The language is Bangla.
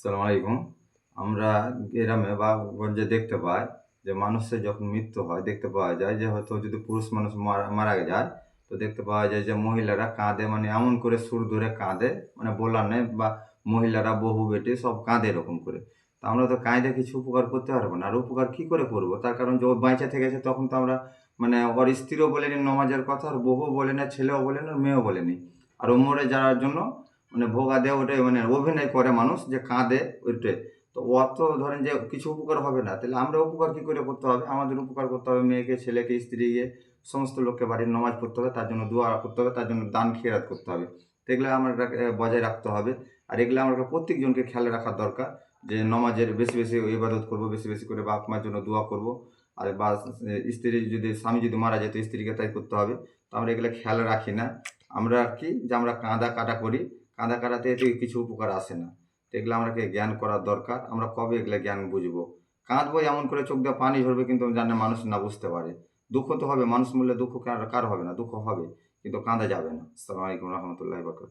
আসসালামু আলাইকুম। আমরা গ্রামে বা গঞ্জে দেখতে পাই যে মানুষের যখন মৃত্যু হয় দেখতে পাওয়া যায় যে হয়তো যদি পুরুষ মানুষ মারা মারা যায় তো দেখতে পাওয়া যায় যে মহিলারা কাঁদে মানে এমন করে সুর ধরে কাঁদে মানে বলার নেই বা মহিলারা বউ বেটি সব কাঁদে এরকম করে। তো আমরা তো কাঁইদে কিছু উপকার করতে পারবো না। আর উপকার কি করে করব? তার কারণ যে ও বাইঁচে থেকেছে তখন তো আমরা মানে ওর স্ত্রীও বলেনি নমাজের কথা, আর বউও বলে না, ছেলেও বলে না, মেয়েও বলেনি। আর ও মরে যাওয়ার জন্য মানে ভোগা দেয় ওটাই মানে অভিনয় করে মানুষ যে কাঁদে ওইটাই। তো অত ধরেন যে কিছু উপকার হবে না। তাহলে আমরা উপকার কি করে করতে হবে? আমাদের উপকার করতে হবে মেয়েকে, ছেলেকে, স্ত্রীকে, সমস্ত লোককে বাড়ির নমাজ পড়তে হবে, তার জন্য দোয়া করতে হবে, তার জন্য দান খেরাত করতে হবে। তো এগুলো আমাদেরকে বজায় রাখতে হবে। আর এগুলো আমাদেরকে প্রত্যেকজনকে খেয়াল রাখার দরকার যে নমাজের বেশি, বেশি ইবাদত করব, বেশি, বেশি করে বাপ মার জন্য দোয়া করব। আর বা স্ত্রী যদি স্বামী যদি মারা যায় তো স্ত্রীকে তাই করতে হবে। তো আমরা এগুলো খেয়াল রাখি না। আমরা কি যে আমরা কাঁদা-কাটা করি, কাঁদা কাটাতে এতে কিছু উপকার আসে না। তো এগুলো আমাকে জ্ঞান করার দরকার। আমরা কবে এগুলা জ্ঞান বুঝবো? কাঁদবো এমন করে চোখ দিয়ে পানি ঝরবে কিন্তু যেন মানুষ না বুঝতে পারে। দুঃখ তো হবে, মানুষ মরলে দুঃখ কার হবে না? দুঃখ হবে। কিন্তু কাঁদা যাবে না। আসসালামু আলাইকুম রহমতুল্লাহি ওয়া বারাকাতুহু।